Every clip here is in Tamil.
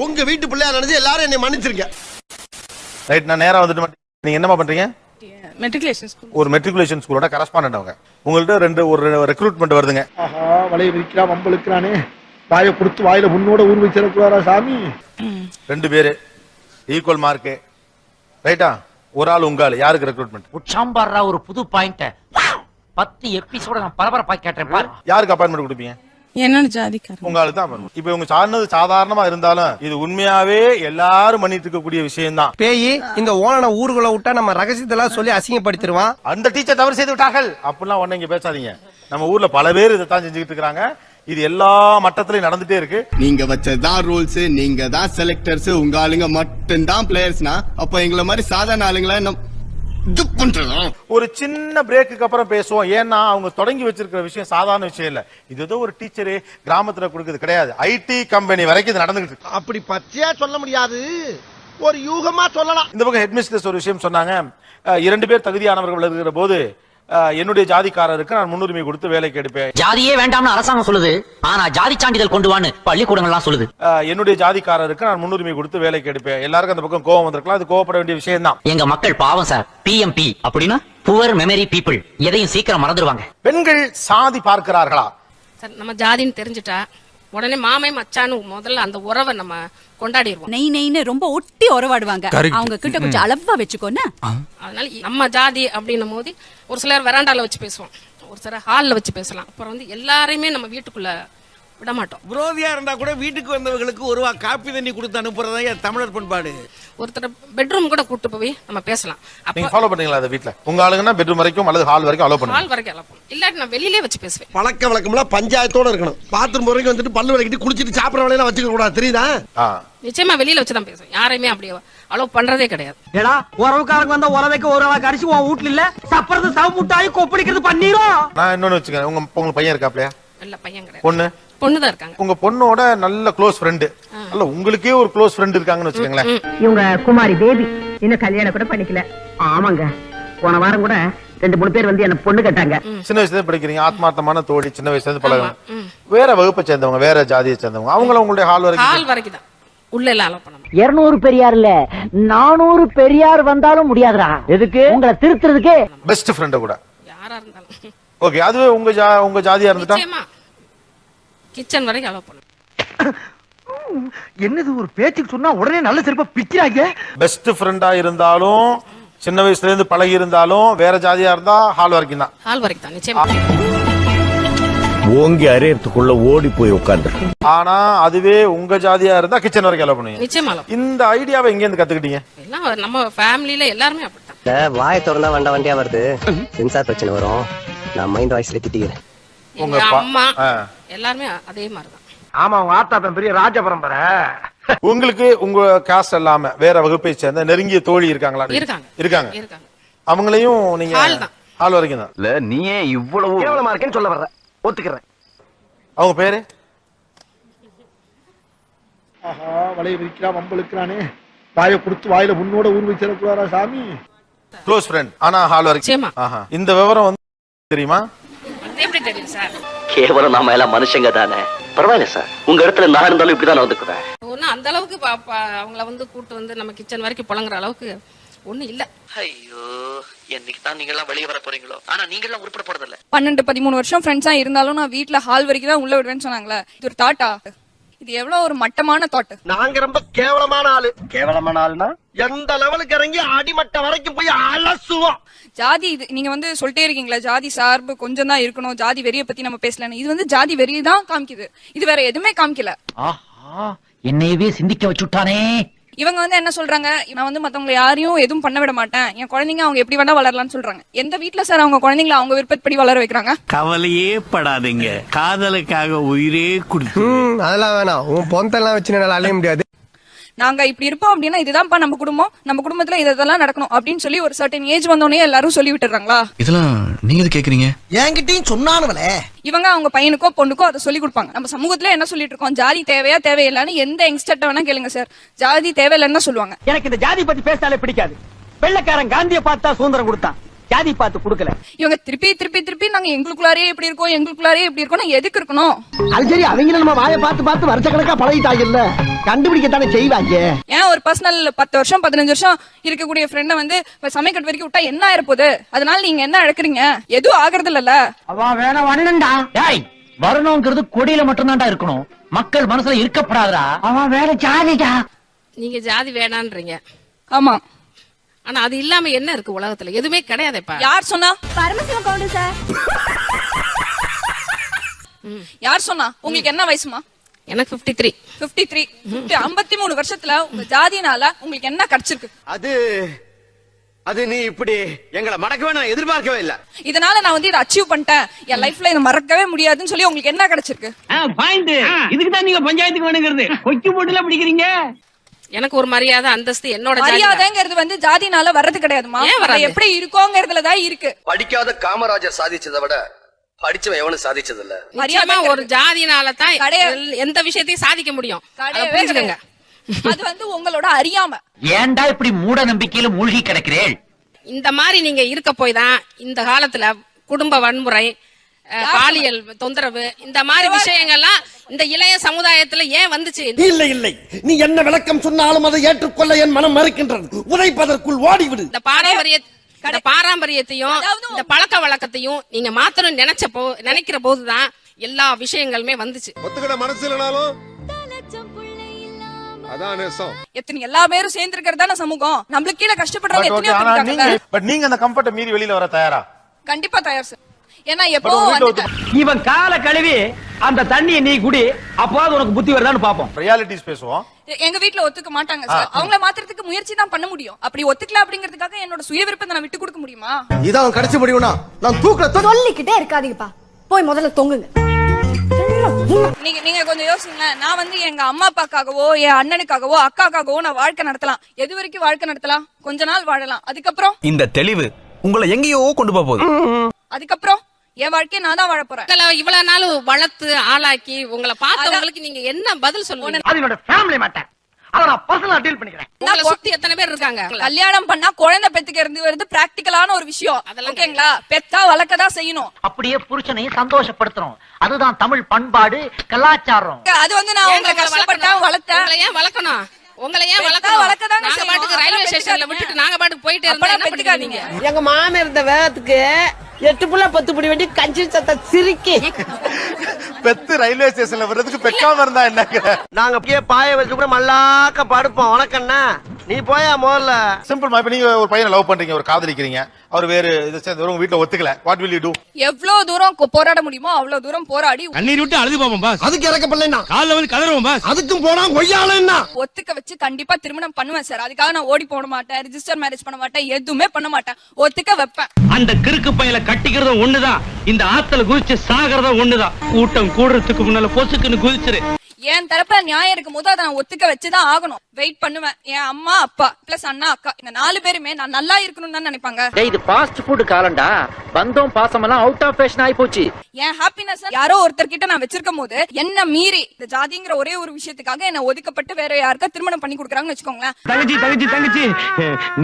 உங்க வீட்டு பிள்ளையா நினைச்சு எல்லாரும் என்னை மன்னிச்சிருங்க. ரைட், நான் நேரா வந்துட்டு நீங்க என்னமா பண்றீங்க? Matriculation school. ஒரு மெட்ரிகுலேஷன் ஸ்கூலோட கரஸ்பாண்டன்ட் அவங்க. உங்கள்ட்ட ஒரு ரெக்ரூட்மெண்ட் வருதுங்க. ஆஹா, வலைய விரிக்கிறா வம்பளுக்குறானே. வாயை கொடுத்து வாயில முன்னோட ஊர் வச்சிருக்கிறாரா சாமி. 2 பேரு ஈக்குவல் மார்க். ரைட்டா? ஒரு ஆள் உங்க ஆளு. யாருக்கு ரெக்ரூட்மெண்ட்? உச்சாம்பாரா ஒரு புது பாயிண்ட். 10 எபிசோட நான் பரபரப்பா கேட்டேன் பாரு. யாருக்கு அப்பாயின்மெண்ட் கொடுப்பீங்க? என்னோட ஜாதிக்காரன். உங்க ஆளுக்கு தான் அப்பாயின்மெண்ட். இப்போ இவங்க சார்ந்தது சாதாரணமா இருந்தாலும் இது உண்மையாவே எல்லாரும் பண்ணிட்டு இருக்கக்கூடிய விஷயம் தான். பேய் இந்த ஓனனை ஊருக்குள்ள விட்டா நம்ம ரகசியத்தெல்லாம் சொல்லி அசிங்கப்படுத்திடுவான். அந்த டீச்சர் தவறு செய்து விட்டார்கள் அப்படிலாம் ஒண்ணு இங்க பேசாதீங்க. நம்ம ஊர்ல பல பேர் இதைத்தான் செஞ்சுக்கிட்டு இருக்காங்க. இது எல்லா மட்டத்திலயும் நடந்துட்டே இருக்கு. நீங்க வச்சதான் ரூல்ஸ், நீங்க தான் செலக்டர்ஸ், உங்க ஆளுங்க மட்டும் தான் பிளேயர்ஸ்னா அப்ப எங்களை மாதிரி சாதாரண ஆளுங்களா என்ன இது பண்றதா? ஒரு சின்ன பிரேக்குக்கு அப்புறம் பேசுவோம். ஏன்னா அவங்க தொடங்கி வச்சிருக்கிற விஷயம் சாதாரண விஷயம் இல்ல. இது ஏதோ ஒரு டீச்சரு கிராமத்துல கொடுக்குறது கிடையாது. ஐடி கம்பெனி வரைக்கும் இது நடந்துகிட்டு இருக்கு. அப்படி பச்சையா சொல்ல முடியாது, ஒரு யூகமா சொல்லலாம். இந்த பக்கம் ஹெட்மிஸ்ட்ரஸ் ஒரு விஷயம் சொன்னாங்க. 2 பேர் தகுதியானவர்கள் இருக்கிற போது என்னுடைய ஜாதிக்காரருக்கு நான் முன்னுரிமை கொடுத்து வேலைக்கு எடுப்பேன். ஜாதியே வேண்டாம்னு அரசாங்கம் சொல்லுது, ஆனா ஜாதி சான்றிதழ் கொண்டு வான்னு பள்ளிக்கூடங்கள்லாம் சொல்லுது. என்னுடைய ஜாதிக்காரருக்கு நான் முன்னுரிமை கொடுத்து வேலைக்கு எடுப்பேன். எல்லாருக்கும் அந்த பக்கம் கோவம் வந்திருக்கலாம். அது கோவப்பட வேண்டிய விஷயம் தான். எங்க மக்கள் பாவம் சார். PMP அப்படின்னா புவர் மெமரி பீப்புள். எதையும் சீக்கிரம் மறந்துடுவாங்க. பெண்கள் சாதி பார்க்கிறார்களா? சார், நம்ம ஜாதின்னு தெரிஞ்சுட்டா உடனே மாமை மச்சான்னு முதல்ல அந்த உறவை நம்ம கொண்டாடிடுவோம். நெய் நெய்னு ரொம்ப ஒட்டி உறவாடுவாங்க. அவங்க கிட்ட கொஞ்சம் அளவா வச்சுக்கோன்னு. அதனால நம்ம ஜாதி அப்படின்னும் போது ஒரு சிலர் வெராண்டால வச்சு பேசுவோம், ஒரு சிலர் ஹால்ல வச்சு பேசலாம். அப்புறம் வந்து எல்லாரையுமே நம்ம வீட்டுக்குள்ள விட மாட்டோம். விரோதியா இருந்தா கூட வீட்டுக்கு வந்தவங்களுக்கு ஒருவா காப்பி தண்ணி கொடுத்து அனுப்புறதா என் தமிழர் பண்பாடு. ஒருத்தர் பெட்ரூம் கூட கூட்டு போய் நம்ம பேசலாம். நீங்க ஃபாலோ பண்றீங்களா அது வீட்ல? உங்க ஆளுங்கன்னா பெட்ரூம் வரைக்கும் அல்லது ஹால் வரைக்கும் அலோ பண்ணுங்க. ஹால் வரைக்கும் அலோ பண்ணும். இல்லாட்டி நான் வெளியிலே வச்சு பேசுவேன். பழக்க வழக்கம்லாம் பஞ்சாயத்தோட இருக்கணும். பாத்ரூம் வரைக்கும் வந்துட்டு பல்லு விளக்கிட்டு குளிச்சிட்டு சாப்பிட வேலையெல்லாம் வச்சுக்க கூடாது, தெரியுதா? நிச்சயமா வெளியில வச்சு தான் பேசுவேன். யாரையுமே அப்படியே அலோ பண்றதே கிடையாது. ஏடா உறவுக்காரங்க வந்தா உறவைக்கு ஒரு அளவுக்கு அரிசி உன் வீட்டுல இல்ல சப்பறது சவ முட்டாயி கொப்பளிக்கிறது பண்ணிரும். நான் இன்னொன்னு வச்சுக்கேன். உங்களுக்கு பையன் இருக்காப்லையா? இல்ல, பையன் கிடையாது. பொண்ணு? பொண்ணுதான் இருக்காங்க. உங்க பொண்ணோட நல்ல க்ளோஸ் ஃப்ரெண்டு, அல்ல உங்களுக்கே ஒரு க்ளோஸ் ஃப்ரெண்ட் இருக்காங்கன்னு வச்சுக்கோங்களேன். இவங்க குமாரி பேபி இன்னும் கல்யாணம் கூட பண்ணிக்கல. ஆமாங்க, போன வாரம் கூட 2-3 பேர் வந்து என்ன பொண்ணு கேட்டாங்க. சின்ன வயசுல படிக்கிறீங்க, ஆத்மார்த்தமான தோழி, சின்ன வயசுல இருந்து பழகுங்க. வேற வகுப்பை சேர்ந்தவங்க, வேற ஜாதியை சேர்ந்தவங்க, அவங்கள உங்களுடைய ஹால் வரைக்கும் தான் உள்ள எல்லாம் அலோ பண்ண முடியும். 200 பெரியார் இல்ல 400 பெரியார் வந்தாலும் முடியாதுடா. எதுக்கு? உங்களை திருத்துறதுக்கு. பெஸ்ட் ஃப்ரெண்ட கூட யாரா இருந்தாலும். ஓகே, அதுவே உங்க ஜாதியா இருந்துட்டா நிச்சயமா கிச்சன் வரைக்கும் அலோ பண்ணும். என்னது ஒரு பேச்சுக்கு சொன்னா உடனே நல்ல சிறப்பா பிக்கிறாங்க. பெஸ்ட் ஃப்ரெண்டா இருந்தாலும் சின்ன வயசுல இருந்து பழகி இருந்தாலும் வேற ஜாதியா இருந்தா ஹால் வரைக்கும் தான். ஹால் வரைக்கும் தான் நிச்சயமா. ஓங்கி அரையறதுக்குள்ள ஓடி போய் உட்கார்ந்து. ஆனா அதுவே உங்க ஜாதியா இருந்தா கிச்சன் வரைக்கும் அலோ பண்ணுவீங்க. நிச்சயமா அலோ. இந்த ஐடியாவை எங்க இருந்து கத்துக்கிட்டீங்க? எல்லாம் நம்ம ஃபேமிலில எல்லாருமே அப்படித்தான். வாயை திறந்தா வண்டியா வருது, சென்சார் பிரச்சனை வரும். நான் மைண்ட் வாய்ஸ்ல திட்டிக்கிறேன். உங்க அம்மா எல்லாருமே அதே மாதிரிதான். ஆமா, உங்க ஆத்தா பெரிய ராஜ பரம்பரை. உங்களுக்கு உங்க காஸ்ட் இல்லாம வேற வகுப்பை சேர்ந்த நெருங்கிய தோழி இருக்காங்களா? இருக்காங்க. அவங்களையும் நீங்க ஹால் வரைக்கும் தான். இல்ல நீயே இவ்வளவு கேவலமா இருக்கேன்னு சொல்ல வர்ற, ஒத்துக்கிறேன். அவங்க பேரு? ஆஹா, வலைய விரிக்கிறா வம்பளுக்குறானே. வாயை கொடுத்து வாயில முன்னோட ஊர் வச்சிருக்கிறாரா சாமி. க்ளோஸ் ஃப்ரெண்ட், ஆனா ஹால் வரைக்கும். இந்த விவரம் வந்து தெரியுமா? எப்படி தெரியும் சார்? கேவலம் நாம எல்லாம் மனுஷங்க தானே. பரவாயில்ல சார், உங்க இடத்துல நான் இருந்தாலும் இப்படிதான் வந்துக்குவேன். ஒன்னும் அந்த அளவுக்கு அவங்கள வந்து கூட்டு வந்து நம்ம கிச்சன் வரைக்கும் புழங்குற அளவுக்கு ஒண்ணும் இல்ல. ஐயோ, என்னைக்கு தான் நீங்க எல்லாம் வெளியே வர போறீங்களோ. ஆனா நீங்க எல்லாம் உருப்பட போறது இல்ல. 12-13 வருஷம் ஃப்ரெண்ட்ஸா இருந்தாலும் நான் வீட்ல ஹால் வரைக்கும் தான் உள்ள விடுவேன்னு சொன்னாங்களே. இது ஒரு தாட்டா? இது எவ்வளவு ஒரு மட்டமான தாட். நாங்க ரொம்ப கேவலமான ஆளு. கேவலமான ஆளுனா எந்த லெவலுக்கு இறங்கி அடிமட்ட வரைக்கும் போய் அலசுவோம். ஜாதி இது நீங்க வந்து சொல்லிட்டே இருக்கீங்களா, ஜாதி சார்பு கொஞ்சம் தான் இருக்கணும், ஜாதி வெறியை பத்தி நம்ம பேசலாம். இது வந்து ஜாதி வெறியை தான் காமிக்குது, இது வேற எதுவுமே காமிக்கல. என்னையவே சிந்திக்க வச்சுட்டானே. இவங்க வந்து என்ன சொல்றாங்க, நான் வந்து மத்தவங்களை யாரையும் எதுவும் பண்ண விட மாட்டேன், என் குழந்தைங்க அவங்க எப்படி வேணா வளரலாம்னு சொல்றாங்க. எந்த வீட்டுல சார் அவங்க குழந்தைங்களை அவங்க விருப்பப்படி வளர வைக்கிறாங்க? கவலையே படாதீங்க, காதலுக்காக உயிரே குடிச்சு. அதெல்லாம் வேணாம், உன் பொந்தெல்லாம் வச்சு என்னால அலைய முடியாது. நாங்க இப்படி இருப்போம் அப்படின்னா இதுதான்ப்பா நம்ம குடும்பம், நம்ம குடும்பத்துல இதெல்லாம் நடக்கணும் அப்படின்னு சொல்லி ஒரு சர்டன் ஏஜ் வந்தோடனே எல்லாரும் சொல்லி விட்டுறாங்களா? இதெல்லாம் நீங்க எது கேக்குறீங்க? என்கிட்டயும் சொன்னானுவலே. இவங்க அவங்க பையனுக்கோ பொண்ணுக்கோ அதை சொல்லி கொடுப்பாங்க. நம்ம சமூகத்துல என்ன சொல்லிட்டு இருக்கோம், ஜாதி தேவையா தேவையில்லான்னு எந்த யங்ஸ்டர்ட்ட வேணா கேளுங்க சார், ஜாதி தேவையில்லைன்னு சொல்லுவாங்க. எனக்கு இந்த ஜாதி பத்தி பேசினாலே பிடிக்காது. வெள்ளக்காரன் காந்தியை பார்த்தா சுதந்திரம் கொடுத்தான், ஜாதி பார்த்து கொடுக்கல. இவங்க திருப்பி திருப்பி திருப்பி நாங்க எங்களுக்குள்ளாரே எப்படி இருக்கோம் எதுக்கு இருக்கணும்? அது சரி, அவங்க நம்ம வாயை பார்த்து வருஷ கணக்கா பழகிட்டாங்கல்ல, கண்டுபிடிக்கத்தானே செய்வாங்க. ஏன் ஒரு பர்சனல் 10 வருஷம் 15 வருஷம் இருக்கக்கூடிய ஃப்ரெண்ட வந்து சமைக்கட்டு வரைக்கும் விட்டா என்ன ஆயிரப்போகுது? அதனால நீங்க என்ன இழக்குறீங்க? எதுவும் ஆகுறது இல்லல்ல. அவன் வேணா வரணும்டா. டேய், வரணும்ங்கிறது கொடியில மட்டும்தான்டா இருக்கணும், மக்கள் மனசுல இருக்கப்படாதா. அவன் வேற ஜாதிடா. நீங்க ஜாதி வேணான்றீங்க. ஆமா, ஆனா அது இல்லாம என்ன இருக்கு உலகத்துல? எதுவுமே கிடையாதுப்பா. யார் சொன்னா? பரமசிவம் கவுண்டர் சார். யார் சொன்னா? உங்களுக்கு என்ன வயசுமா? எனக்கு 53. 53. 53 வருஷத்துல உங்க ஜாதினால உங்களுக்கு என்ன கிடைச்சிருக்கு? அது நீ இப்படி எங்களை மடக்கவே நான் எதிர்பார்க்கவே இல்ல. இதனால நான் வந்து இதை அச்சீவ் பண்ணிட்டேன், என் லைஃப்ல இதை மறக்கவே முடியாதுன்னு சொல்லி உங்களுக்கு என்ன கிடைச்சிருக்கு? பாயிண்ட். இதுக்கு தான் நீங்க பஞ்சாயத்துக்கு வேணுங்கிறது. கொக்கி போட்டுல பிடிக்கிறீங்க. எனக்கு ஒரு மரியாதை அந்தஸ்து என்னோட மரியாதைங்கிறது வந்து ஜாதினால வர்றது கிடையாதுமா. எப்படி இருக்கோங்கிறதுல தான் இருக்கு. படிக்காத காமராஜர் சாதிச்சதை விட படிச்சவன் எவனும் சாதிச்சது இல்ல. மரியாதை ஒரு ஜாதினால தான் எந்த விஷயத்தையும் சாதிக்க முடியும். புரிஞ்சுக்கங்க. அது வந்து உங்களோட அறியாம. ஏன்டா இப்படி மூட நம்பிக்கையில மூழ்கி கிடக்கிறேன்? இந்த மாதிரி நீங்க இருக்க போய் தான் இந்த காலத்துல குடும்ப வன்முறை, பாலியல் தொந்தரவு, இந்த மாதிரி விஷயங்கள்லாம் இந்த இளைய சமுதாயத்துல ஏன் வந்துச்சு? இல்லை, நீ என்ன விளக்கம் சொன்னாலும் அதை ஏற்றுக்கொள்ள என் மனம் மறுக்கின்றது. உதைப்பதற்குள் ஓடிவிடு. இந்த பாரம்பரியத்தையும் இந்த பழக்க வழக்கத்தையும் நீங்க மாத்தணும் நினைக்கிற போதுதான் எல்லா விஷயங்களுமே வந்துச்சு. ஒத்துக்கிட மனசு இல்லனாலும் அதான் நேசம். எத்தனை எல்லா பேரும் சேர்ந்து இருக்கிறதான சமூகம். நம்மளுக்கு கீழே கஷ்டப்படுறவங்க எத்தனையோ பேர் இருக்காங்க. பட் நீங்க அந்த கம்ஃபர்ட்டை மீறி வெளியில வர தயாரா? கண்டிப்பா தயார் சார். ஏன்னா எப்போ இவன் கால கழுவி அந்த தண்ணியை நீ குடி, அப்போது உனக்கு புத்தி வருதான்னு பாப்போம். ரியாலிட்டிஸ் பேசுவோம். எங்க வீட்ல ஒத்துக்க மாட்டாங்க சார். அவங்கள மாத்திரத்துக்கு முயற்சி தான் பண்ண முடியும். அப்படி ஒத்துக்கல அப்படிங்கிறதுக்காக என்னோட சுய விருப்பத்தை நான் விட்டு கொடுக்க முடியுமா? இதான் கடைசி முடிவுனா நான் தூக்கல சொல்லிக்கிட்டே இருக்காதீங்கப்பா, போய் முதல்ல தொங்குங்க. நீங்க கொஞ்சம் யோசிங்க. நான் வந்து எங்க அம்மா அப்பாக்காகவோ என் அண்ணனுக்காகவோ அக்காக்காகவோ நான் வாழ்க்கை நடத்தலாம். எது வரைக்கும் வாழ்க்கை நடத்தலாம்? கொஞ்ச நாள் வாழலாம். அதுக்கப்புறம் இந்த தெளிவு உங்களை எங்கேயோ கொண்டு போகுது. அதுக்கப்புறம் என் வாழ்க்கையை நான் தான் வாழ போறேன். இவ்வளவு நாள் வளர்த்து ஆளாக்கி உங்களை பார்த்தவங்களுக்கு நீங்க என்ன பதில் சொல்லுவீங்க? அது என்னோட ஃபேமிலி மேட்டர். அத நான் பர்சனலா டீல் பண்ணிக்கிறேன். உங்களை சுத்தி எத்தனை பேர் இருக்காங்க? கல்யாணம் பண்ணா குழந்தை பெத்துக்கிறது வருது பிராக்டிகலான ஒரு விஷயம். ஓகேங்களா? பெத்தா வளர்க்கதான் செய்யணும். அப்படியே புருஷனையும் சந்தோஷப்படுத்துறோம். அதுதான் தமிழ் பண்பாடு கலாச்சாரம். அது வந்து நான் உங்களை கஷ்டப்பட்டா வளர்த்தேன். ஏன் வளர்க்கணும்? உங்களை ஏன் வளர்க்கணும்? நாங்க பாட்டுக்கு ரயில்வே ஸ்டேஷன்ல விட்டுட்டு நாங்க பாட்டுக்கு போயிட்டே இருந்தா என்ன பண்ணிக்காதீங்க? எங்க மாமன் இருந்த வேகத்துக்கு 8 புள்ள 10 படி வேண்டி கஞ்சி சத்த சிரிக்கி பெத்து ரயில்வே ஸ்டேஷன்ல வர்றதுக்கு பெக்காம இருந்தா என்னங்க? நாங்க அப்படியே பாய வச்சு கூட மல்லாக்க படுப்போம். வணக்கம்னா நீ போயா முதல்ல. சிம்பிள். இப்ப நீங்க ஒரு பையனை லவ் பண்றீங்க, ஒரு காதலிக்கிறீங்க, அவர் வேறு இதை சேர்ந்து உங்க வீட்டுல ஒத்துக்கல. What will you to? எவ்வளவு தூரம் போராட முடியுமோ அவ்வளவு தூரம் போராடி கண்ணீர் விட்டு அழுது போவோம் பாஸ். அதுக்கு இறக்கப்படலைன்னா கால்ல வந்து கதறுவோம் பாஸ். அதுக்கும் போனா கொய்யாலன்னா ஒத்துக்க வச்சு கண்டிப்பா திருமணம் பண்ணுவேன் சார். அதுக்காக நான் ஓடி போட மாட்டேன், ரிஜிஸ்டர் மேரேஜ் பண்ண மாட்டேன், எதுவுமே பண்ண மாட்டேன். ஒத்துக்க வைப்பேன். அந்த கிறுக்கு பையல கட்டிக்கிறதும் ஒண்ணுதான், இந்த ஆத்துல குதிச்சு சாகிறதும் ஒண்ணுதான். கூட்டம் கூடுறதுக்கு முன்னால பொசுக்குன்னு குதிச்சிரு. என் தரப்புல நியாயம் இருக்கும் போது அதை நான் ஒத்துக்க வச்சுதான் ஆகணும். வெயிட் பண்ணுவேன். என் அம்மா அப்பா பிளஸ் அண்ணா அக்கா இந்த 4 பேருமே நான் நல்லா இருக்கணும்னு தான் நினைப்பாங்க. இது ஃபாஸ்ட் ஃபுட் காலண்டா. பந்தம் பாசம் எல்லாம் அவுட் ஆஃப் ஃபேஷன் ஆயி போச்சு. என் ஹாப்பினஸ் யாரோ ஒருத்தர் கிட்ட நான் வச்சிருக்கும் போது என்ன மீறி இந்த ஜாதிங்கிற ஒரே ஒரு விஷயத்துக்காக என்ன ஒதுக்கப்பட்டு வேற யாருக்கா திருமணம் பண்ணி கொடுக்குறாங்கன்னு வச்சுக்கோங்களேன். தங்கச்சி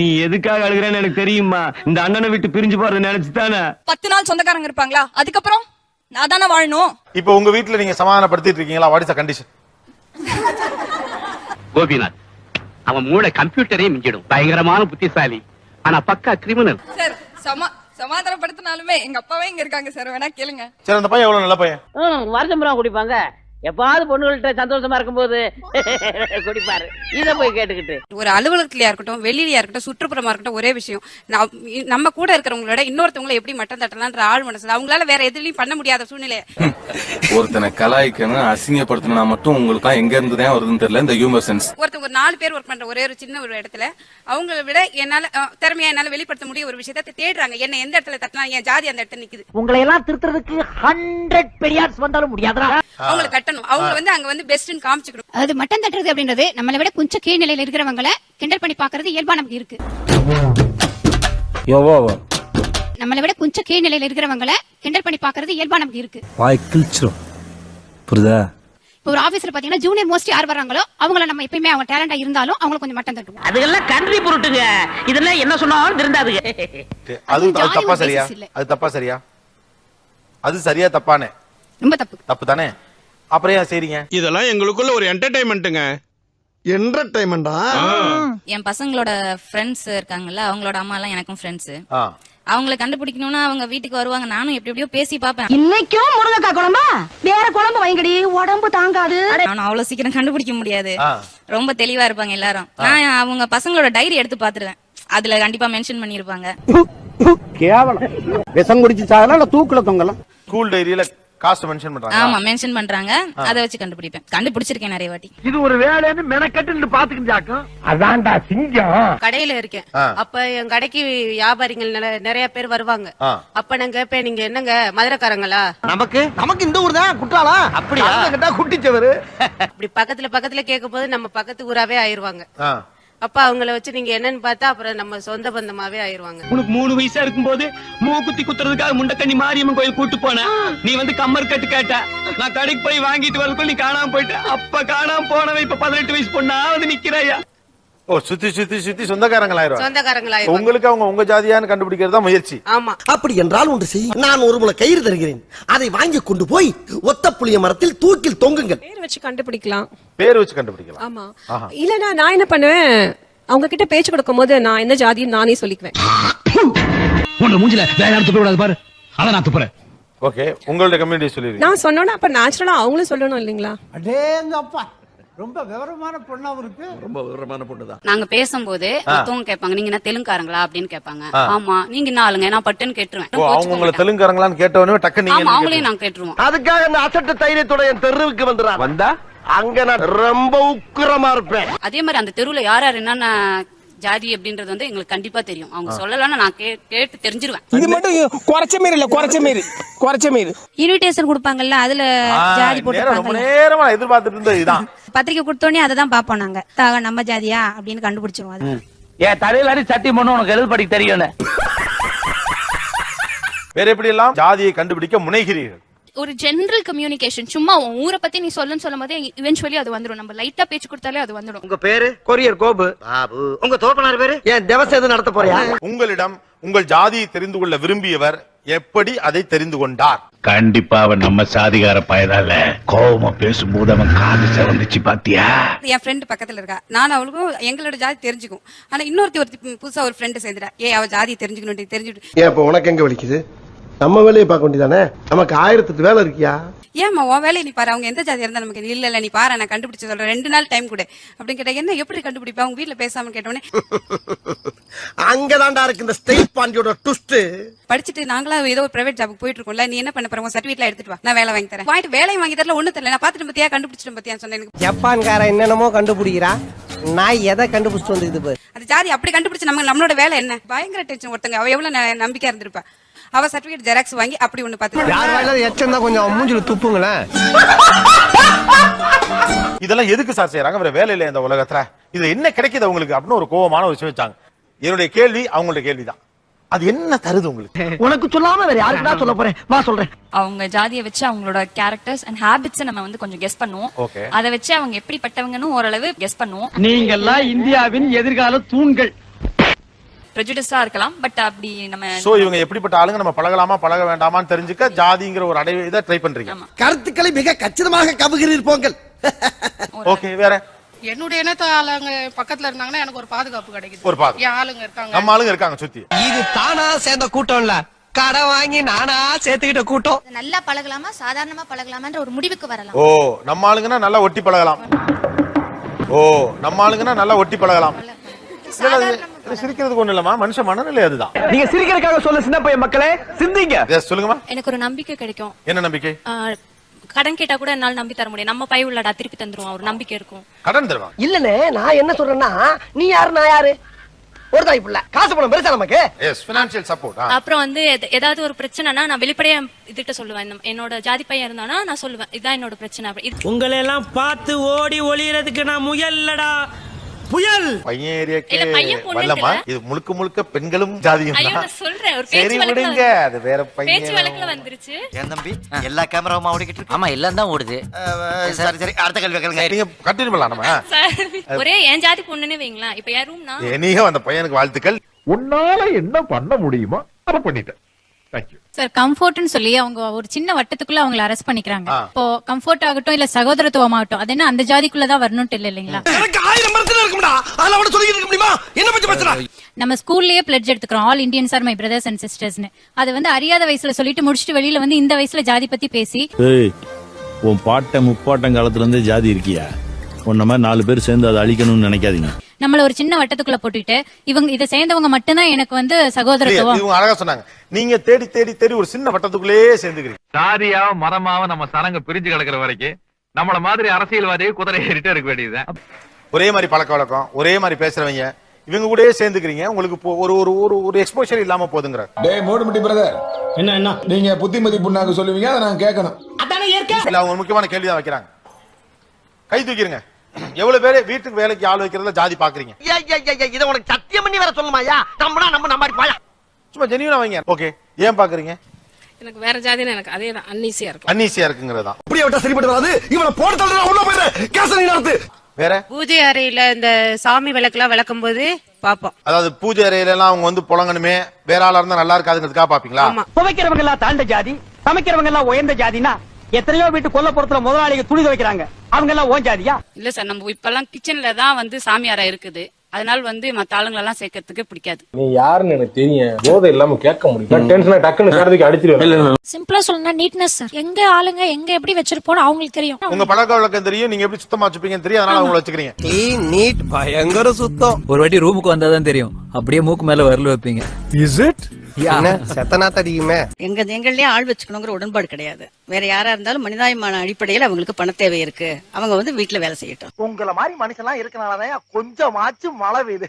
நீ எதுக்காக அழுகிறேன்னு எனக்கு தெரியுமா? இந்த அண்ணனை விட்டு பிரிஞ்சு போறது நினைச்சுதானே. 10 நாள் சொந்தக்காரங்க இருப்பாங்களா? அதுக்கப்புறம் நான் தானே வாழணும். இப்போ உங்க வீட்டுல நீங்க சமாதானப்படுத்திட்டு இருக்கீங்களா? What is the condition? Gopinath அவன் மூளை கம்ப்யூட்டரே மிஞ்சிடும். பயங்கரமான புத்திசாலி, ஆனா பக்கா கிரிமினல். சார் சமாதானப்படுத்தினாலுமே எங்க அப்பாவே இங்க இருக்காங்க சார், வேணா கேளுங்க. சரி, அந்த பையன் எவ்வளவு நல்ல பையன். வருஷம் குடிப்பாங்க. எப்பாவது பொண்ணுகள்கிட்ட சந்தோஷமா இருக்கும்போது குடிப்பாரு. இத போய் கேட்டுக்கிட்டு ஒரு அலுவலகத்திலயா இருக்கட்டும், வெளியிலயா இருக்கட்டும், சுற்றுப்புறமா இருக்கட்டும், ஒரே விஷயம். நம்ம கூட இருக்கிறவங்களோட இன்னொருத்தவங்களை எப்படி மட்டம் தட்டலான்ற ஆள் மனசுல அவங்களால வேற எதுலயும் பண்ண முடியாத சூழ்நிலை. ஒருத்தனை கலாய்க்கணும், அசிங்கப்படுத்தணும்னா மட்டும் உங்களுக்கு எங்க இருந்து தான் வருதுன்னு தெரியல இந்த ஹியூமர் சென்ஸ். ஒருத்தவங்க ஒரு 4 பேர் ஒர்க் பண்ற ஒரே ஒரு சின்ன ஒரு இடத்துல அவங்களை விட என்னால திறமையா என்னால வெளிப்படுத்த முடிய ஒரு விஷயத்தை தேடுறாங்க. என்ன எந்த இடத்துல தட்டலாம், என் ஜாதி அந்த இடத்துல நிக்குது. உங்களை எல்லாம் திருத்துறதுக்கு 100 பெரியார்ஸ் வந்தாலும் முடியாதா? அவங்களை தட்டணும். அவங்க வந்து அங்க வந்து பெஸ்ட்னு காமிச்சுக்கணும். அது மட்டம் தட்டுறது அப்படின்றது நம்மளை விட கொஞ்சம் கீழ் நிலையில இருக்கிறவங்களை கிண்டல் பண்ணி பாக்குறது இயல்பா நமக்கு இருக்கு. நம்மளை விட கொஞ்சம் கீழ் நிலையில இருக்கிறவங்களை கிண்டல் பண்ணி பாக்குறது இயல்பா நமக்கு இருக்கு. வாய் கிழிச்சிரும். புரியுதா? ஒரு ஆபீஸ்ல பாத்தீங்கன்னா ஜூனியர் மோஸ்ட் யார் வராங்களோ அவங்கள நம்ம எப்பயுமே அவங்க டேலண்டா இருந்தாலும் அவங்கள கொஞ்சம் மட்டம் தட்டுவோம். அதெல்லாம் கண்ட்ரி பொருட்டுங்க. இதெல்லாம் என்ன சொன்னாலும் திருந்தாதுங்க. அது தப்பா சரியா? அது தப்பா சரியா? அது சரியா தப்பானே? ரொம்ப தப்பு. தப்பு தானே? அப்புறம் ஏன் செய்றீங்க? இதெல்லாம் எங்களுக்குள்ள ஒரு என்டர்டைன்மெண்ட்டுங்க. என்டர்டைன்மெண்டா? என் பசங்களோட ஃப்ரெண்ட்ஸ் இருக்காங்கல்ல, அவங்களோட அம்மா எல்லாம் எனக்கும் ஃப்ரெண்ட்ஸ். அவங்கள கண்டுபிடிக்கணும்னா அவங்க வீட்டுக்கு வருவாங்க. நானும் எப்படி எப்படியோ பேசி பாப்பேன். இன்னைக்கும் முருங்கைக்காய் குழம்பா? வேற குழம்பு வைங்கடி, உடம்பு தாங்காது. நான் அவ்வளவு சீக்கிரம் கண்டுபிடிக்க முடியாது. ரொம்ப தெளிவா இருப்பாங்க எல்லாரும். நான் அவங்க பசங்களோட டைரி எடுத்து பாத்துருவேன். அதுல கண்டிப்பா மென்ஷன் பண்ணிருப்பாங்க. கேவலம். விஷம் குடிச்சு சாகலாம் இல்ல தூக்குல தொங்கலாம். ஸ்கூல் டைரியில காஸ்ட் மென்ஷன் பண்றாங்க. ஆமா மென்ஷன் பண்றாங்க. அத வச்சு கண்டுபிடிப்பேன். கண்டுபிடிச்சிருக்கேன் நிறைய வாட்டி. இது ஒரு வேலைன்னு மெனக்கட்டு பாத்துக்கிட்டாக்கும். அதான்டா சிங்கம். கடையில இருக்கேன். அப்ப என் கடைக்கு வியாபாரிகள் நிறைய பேர் வருவாங்க. அப்ப நான் கேட்பேன், நீங்க என்னங்க மதுரைக்காரங்களா? நமக்கு இந்த ஊர் தான் குற்றாலா? அப்படியா? கேட்டா குட்டிச்சவரு. இப்படி பக்கத்துல கேட்கும் போது நம்ம பக்கத்து ஊராவே ஆயிருவாங்க. அப்ப அவங்கள வச்சு நீங்க என்னன்னு பார்த்தா அப்புறம் நம்ம சொந்த பந்தமாவே ஆயிருவாங்க. உனக்கு 3 வயசா இருக்கும்போது மூக்குத்தி குத்துறதுக்காக முண்டக்கண்ணி மாரியம்மன் கோயில் கூட்டு போன. நீ வந்து கம்மர் கட்டு கேட்ட. நான் கடைக்கு போய் வாங்கிட்டு வரதுக்குள்ள நீ காணாம போயிட்ட. அப்ப காணாம போனவன் இப்ப 18 வயசு பொண்ணா வந்து நிக்கிறாயா? ஓ, சுத்தி சொந்தக்காரங்களாயிருவாங்க. சொந்தக்காரங்களாயிருவாங்க. உங்களுக்கு அவங்க உங்க ஜாதியான்னு கண்டுபிடிக்கிறது தான் முயற்சி. ஆமா. அப்படி என்றால் ஒன்று செய். நான் ஒரு முளை கயிறு தருகிறேன். அதை வாங்கி கொண்டு போய் ஒத்த புளிய மரத்தில் தூக்கில் தொங்குங்கள். பேர் வச்சு கண்டுபிடிக்கலாம். பேர் வச்சு கண்டுபிடிக்கலாம். ஆமா. இல்லனா நான் என்ன பண்ணுவேன், அவங்க கிட்ட பேச்சு கொடுக்கும் போது நான் என்ன ஜாதின்னு நானே சொல்லிக்குவேன். உன்ன மூஞ்சில வேற யாரும் துப்ப கூடாது பாரு. அத நான் துப்புறேன். ஓகே, உங்களோட கம்யூனிட்டி சொல்லிருங்க. நான் சொன்னேன்னா அப்ப நேச்சுரலா அவங்களும் சொல்லணும் இல்லீங்களா? அடேங்கப்பா. ரொம்ப விவரமான பொண்ணா இருக்கு. ரொம்ப விவரமான பொண்ணுதான். நாங்க பேசும்போது மத்தவங்க கேட்பாங்க, நீங்க என்ன தெலுங்காரங்களா அப்படின்னு கேட்பாங்க. ஆமா. நீங்க என்ன ஆளுங்க? நான் பட்டுன்னு கேட்டுருவேன். அவங்க உங்களை தெலுங்காரங்களான்னு கேட்டவனே டக்கு நீங்க. ஆமா, அவங்களையும் நாங்க கேட்டுருவோம். அதுக்காக அந்த அசட்டு தைரியத்தோட என் தெருவுக்கு வந்துடுறான். வந்தா அங்க நான் ரொம்ப உக்கிரமா இருப்பேன். அதே மாதிரி அந்த தெருவுல யார் யார் என்னென்ன ஜாதி அப்படின்றது வந்து எங்களுக்கு கண்டிப்பா தெரியும். அவங்க சொல்லலன்னா நான் கேட்டு தெரிஞ்சிருவேன். இது மட்டும் குறைச்ச மீறி இல்ல, குறைச்ச மீறி. இன்விடேஷன் கொடுப்பாங்கல்ல, அதுல ஜாதி போட்டு ரொம்ப நேரமா எதிர்பார்த்துட்டு இருந்தது இதுதான். பத்திரிக்கை கொடுத்தோடனே அதை தான் பாப்போம் நாங்க. நம்ம ஜாதியா அப்படின்னு கண்டுபிடிச்சிருவோம். அது ஏன் தலையில சத்தியம் பண்ண உனக்கு எழுது படிக்க தெரியும். வேற எப்படி எல்லாம் ஜாதியை கண்டுபிடிக்க முனைகிறீர்கள்? ஒரு ஜெனரல் கம்யூனிகேஷன், சும்மா ஊரை பத்தி நீ சொல்லும் போதே இவென்ச்சுவலி அது வந்துடும். நம்ம லைட்டா பேச்சு கொடுத்தாலே அது வந்துடும். உங்க பேரு? கொரியர் கோபு. பாபு. உங்க தோப்பனார் பேரு? ஏன் தேவசம் எது நடத்த போறியா? உங்களிடம் உங்கள் ஜாதியை தெரிந்து கொள்ள விரும்பியவர் எப்படி அதை தெரிந்து கொண்டார்? கண்டிப்பா அவன் நம்ம சாதிகார பயதால கோவமா பேசும்போது அவன் காது செவந்துச்சு பாத்தியா? என் ஃப்ரெண்ட் பக்கத்துல இருக்கா. நான் அவளுக்கும் எங்களோட ஜாதி தெரிஞ்சுக்கும். ஆனா இன்னொருத்தி புதுசா ஒரு ஃப்ரெண்ட் சேர்ந்துட்டா. அவ ஜாதி தெரிஞ்சுக்கணும் தெரிஞ்சுட்டு. ஏன் இப்ப உனக்கு எங்க வலிக்குது? நம்ம வேலையை பார்க்க வேண்டியதானே? நமக்கு 1008 வேலை இருக்கியா? ஏமா உன் வேலையை நீ பாரு. அவங்க எந்த ஜாதி இருந்தா நமக்கு இல்ல நீ பாரு, நான் கண்டுபிடிச்சு சொல்றேன். 2 நாள் டைம் கூட அப்படின்னு கேட்டா, என்ன எப்படி கண்டுபிடிப்பா? அவங்க வீட்டுல பேசாம கேட்டோன்னே அங்கதான்டா இருக்கு இந்த ஸ்டேட் பாண்டியோட ட்விஸ்ட். படிச்சுட்டு நாங்களா ஏதோ ஒரு பிரைவேட் ஜாபுக்கு போயிட்டு இருக்கோம்ல, நீ என்ன பண்ண போற? உன் சர்டிஃபிகேட்ல எடுத்துட்டு வா, நான் வேலை வாங்கி தரேன். வாங்கிட்டு வேலை வாங்கி தரல, ஒண்ணு தெரியல. நான் பாத்துட்டு பத்தியா கண்டுபிடிச்சிட்டு பத்தியா சொன்னேன். ஜப்பான்கார என்னென்னமோ கண்டுபிடிக்கிறா, நான் எதை கண்டுபிடிச்சிட்டு வந்து இது அந்த ஜாதி அப்படி கண்டுபிடிச்சு நம்மளோட வேலை என்ன? பயங்கர டென்ஷன். ஒருத்தங்க அவ எவ்வளவு நம்பிக்கையா இருந்திருப்பா. அவ சர்டிபிகேட் ஜெராக்ஸ் வாங்கி அப்படி ஒண்ணு பாத்து யார் வாயில எச்சம் தான் கொஞ்சம் மூஞ்சில துப்புங்களேன். இதெல்லாம் எதுக்கு சார் செய்யறாங்க? வேற வேலை இல்ல இந்த உலகத்துல. இது என்ன கிடைக்குது உங்களுக்கு அப்படின்னு ஒரு கோவமான விஷயம் வச்சாங்க. என்னுடைய கேள்வி அவங்களுடைய கேள்விதான். அது என்ன தருது உங்களுக்கு? உனக்கு சொல்லாம வேற யாருக்குடா சொல்ல போறேன்? வா சொல்றேன். அவங்க ஜாதியை வச்சு அவங்களோட கேரக்டர்ஸ் அண்ட் ஹாபிட்ஸ் நம்ம வந்து கொஞ்சம் கெஸ் பண்ணுவோம். அதை வச்சு அவங்க எப்படிப்பட்டவங்கன்னு ஓரளவு கெஸ் பண்ணுவோம். நீங்க எல்லாம் இந்தியாவின் எதிர்கால தூண்கள். பிரெஜுடிஸா இருக்கலாம், பட் அப்படி நம்ம சோ இவங்க எப்படிப்பட்ட ஆளுங்க, நம்ம பழகலாமா பழக வேண்டாமான்னு தெரிஞ்சுக்க ஜாதிங்கிற ஒரு அடைவை இதை ட்ரை பண்றீங்க. கருத்துக்களை மிக கச்சிதமாக கவுகிறீர் போங்கள். ஓகே, வேற என்னுடைய இனத்த ஆளுங்க பக்கத்துல இருந்தாங்கன்னா எனக்கு ஒரு பாதுகாப்பு கிடைக்குது. ஒரு பாதுகாப்பு. என் ஆளுங்க இருக்காங்க, நம்ம ஆளுங்க இருக்காங்க சுத்தி. இது தானா சேர்ந்த கூட்டம் இல்ல, கடை வாங்கி நானா சேர்த்துக்கிட்ட கூட்டம். நல்லா பழகலாமா சாதாரணமா பழகலாமான்ற ஒரு முடிவுக்கு வரலாம். ஓ, நம்ம ஆளுங்கன்னா நல்லா ஒட்டி பழகலாம். ஓ, நம்ம ஆளுங்கன்னா நல்லா ஒட்டி பழகலாம். சிரிக்கிறதுக்கு ஒண்ணு இல்லமா, மனுஷ மனநிலை அதுதான். நீங்க சிரிக்கிறதுக்காக சொல்ல சின்ன பையன் மக்களே, சிந்திங்க. சொல்லுங்கம்மா. எனக்கு ஒரு நம்பிக்கை கிடைக்கும். என்ன நம்பிக்கை? கடன் கேட்டா கூட என்னால நம்பி தர முடியும். நம்ம பை உள்ளடா திருப்பி தந்துருவோம், ஒரு நம்பிக்கை இருக்கும். கடன் தருவாங்க இல்லனே, நான் என்ன சொல்றேன்னா, நீ யாரு நான் யாரு? ஒரு தாய் புள்ள, காசு பணம் பெருசா நமக்கு. Yes, financial support. அப்புறம் வந்து ஏதாவது ஒரு பிரச்சனைனா நான் வெளிப்படையா இதுகிட்ட சொல்லுவேன். என்னோட ஜாதி பையன் இருந்தானா நான் சொல்லுவேன், இதான் என்னோட பிரச்சனை. உங்களை எல்லாம் பார்த்து ஓடி ஒளியறதுக்கு நான் முயல்லடா. புயல் பையன் ஏரியாக்கு இல்ல, பையன் பொண்ணுன்னு வரலமா இல்ல. இது முழுக்க முழுக்க பெண்களும் ஜாதியும் ஐயோ தான். நான் சொல்றேன் ஒரு சரி பேச்சு வழக்குல விடுங்க அது வேற பேச்சு பையன் வழக்குல வந்துருச்சு. என் தம்பி எல்லா கேமராவும் ஓடிக்கிட்டு இருக்கு. ஆமா எல்லாம் தான் ஓடுது. சரி சரி அடுத்த கேள்வி கேளுங்க. நீங்க கண்டினியூ பண்ணலாம் நம்ம. சார் ஒரே என் ஜாதி பொண்ணுன்னு வைங்களா. இப்ப என் ரூம்னா நீங்க அந்த பையனுக்கு வாழ்த்துக்கள். உன்னால என்ன பண்ண முடியுமோ அதை பண்ணிட்டேன். தேங்க்யூ. சார் கம்ஃபோர்ட்னு சொல்லி அவங்க ஒரு சின்ன வட்டத்துக்குள்ள அவங்கள அரெஸ்ட் பண்ணிக்கிறாங்க. ஆ. இப்போ கம்ஃபோர்ட் ஆகட்டும் இல்ல சகோதரத்துவம் ஆகட்டும் அது என்ன அந்த ஜாதிக்குள்ளதான் வரணும்ட்டு இல்ல இல்லைங்களா? எனக்கு 1000 மரத்துல இருக்கும்டா. அதெல்லாம் அவன சொல்லிட்டு இருக்க முடியுமா? என்ன பத்தி பேசுற? நம்ம ஸ்கூல்லயே பிளட்ஜ் எடுத்துக்கிறோம் all Indians are my brothers and சிஸ்டர்ஸ்னு. அது வந்து அறியாத வயசுல சொல்லிட்டு முடிச்சிட்டு வெளியில வந்து இந்த வயசுல ஜாதி பத்தி பேசி உன் பாட்ட முப்பாட்டம் காலத்துல இருந்தே ஜாதி இருக்கியா? உன்ன மாதிரி 4 பேர் சேர்ந்து அதை அழிக்கணும்னு நினைக்காதீங்க. நம்மள ஒரு சின்ன வட்டத்துக்குள்ள போட்டுட்டு இவங்க இதை சேர்ந்தவங்க மட்டும்தான் எனக்கு வந்து சகோதரத்துவம். இவங்க அழகா சொன்னாங்க. நீங்க தேடி தேடி தேடி ஒரு சின்ன வட்டத்துக்குள்ளேயே சேர்ந்துக்கிறீங்க. சாதியா மரமாவ நம்ம சரங்க பிரிஞ்சு கிடக்குற வரைக்கும் நம்மள மாதிரி அரசியல்வாதியை குதிரை ஏறிட்டே இருக்க வேண்டியதுதான். ஒரே மாதிரி பழக்க வழக்கம், ஒரே மாதிரி பேசுறவங்க, இவங்க கூடயே சேர்ந்துக்கிறீங்க. உங்களுக்கு ஒரு ஒரு ஒரு ஒரு எக்ஸ்போஷர் இல்லாம போதுங்கிற. டேய் மோடுமட்டி பிரதர், என்ன நீங்க புத்திமதி புண்ணாக்கு சொல்லுவீங்க, அதை நான் கேட்கணும். இல்ல அவங்க ஒரு முக்கியமான கேள்வி தான் வைக்கிறாங்க. கை தூக்கிருங்க. எவ்வளவு பேரு வீட்டுக்கு வேலைக்கு ஆள் வைக்கிறதுல ஜாதி பாக்குறீங்க? இத உனக்கு சத்தியம் பண்ணி வேற சொல்லுமாயா? நம்மனா நம்ம மாதிரி பாயா. சும்மா ஜெனியூனா வைங்க. ஓகே, ஏன் பாக்குறீங்க? எனக்கு வேற ஜாதினா எனக்கு அதேதான் அன்னீசியா இருக்கும். அன்னீசியா இருக்குங்கிறதா. அப்படியே விட்டா சரிப்பட்டு வராது. இவனை போட தள்ளுறா உள்ள போயிடு. கேஸ் நீ நடத்து. வேற பூஜை அறையில இந்த சாமி விளக்குலாம் விளக்கும் போது பாப்போம். அதாவது பூஜை அறையில எல்லாம் அவங்க வந்து புலங்கணுமே, வேற ஆளா இருந்தா நல்லா இருக்காதுங்கிறதுக்காக பாப்பீங்களா? துவைக்கிறவங்க எல்லாம் தாண்ட ஜாதி, சமைக்கிறவங்க எல்லாம் உயர்ந்த ஜாதினா எத்தனையோ வீட்டு கொல்லப்புறத்துல முதலாளிங்க துணி துவைக்கிறாங்க. அவங்க எல்லாம் ஓன் ஜாதியா? இல்ல சார், நம்ம இப்பெல்லாம் கிச்சன்ல தான் வந்து சாமியாரா இருக்குது. அதனால வந்து மத்த ஆளுங்க எல்லாம் சேர்க்கறதுக்கு பிடிக்காது. நீ யாருன்னு எனக்கு தெரியும். போதை இல்லாம கேட்க முடியும். டென்ஷனா டக்குன்னு கருதுக்கு அடிச்சிருவேன். சிம்பிளா சொல்லணும்னா நீட்னஸ் சார். எங்க ஆளுங்க எங்க எப்படி வச்சிருப்போம் அவங்களுக்கு தெரியும். உங்க பழக்க வழக்கம் தெரியும், நீங்க எப்படி சுத்தமா வச்சுப்பீங்கன்னு தெரியும். அதனால அவங்கள வச்சுக்கிறீங்க. க்ளீன் நீட் பயங்கர சுத்தம். ஒரு வாட்டி ரூமுக்கு வந்தாதான் தெரியும். அப்படியே மூக்கு மேல வரல வைப்பீங்க. Is it? செத்தனா தெரியுமே. எங்கள்லயே ஆள் வச்சுக்கணுங்கிற உடன்பாடு கிடையாது. வேற யாரா இருந்தாலும் மனிதாயமான அடிப்படையில் அவங்களுக்கு பண தேவை இருக்கு. அவங்க வந்து வீட்டுல வேலை செய்யட்டும். உங்கள மாதிரி மனுஷன்லாம் இருக்கனாலதான் கொஞ்சமாச்சும் மழை பெய்யுது.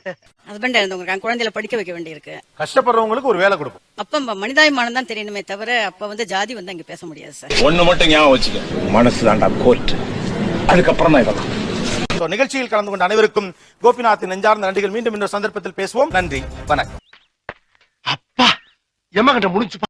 ஹஸ்பண்ட் இருந்தவங்க குழந்தைகளை படிக்க வைக்க வேண்டியிருக்கு. கஷ்டப்படுறவங்களுக்கு ஒரு வேலை கொடுப்போம். அப்ப மனிதாயமானம் தான் தெரியணுமே தவிர அப்ப வந்து ஜாதி வந்து அங்க பேச முடியாது சார். ஒண்ணு மட்டும் ஞாபகம் வச்சுக்க, மனசுதான்டா கோர்ட். அதுக்கப்புறம் தான் இதெல்லாம். நிகழ்ச்சியில் கலந்து கொண்ட அனைவருக்கும் கோபிநாத்தின் நெஞ்சார்ந்த நன்றிகள். மீண்டும் இன்னொரு சந்தர்ப்பத்தில் பேசுவோம். நன்றி, வணக்கம். அப்பா எம்மா கிட்ட முடிச்சு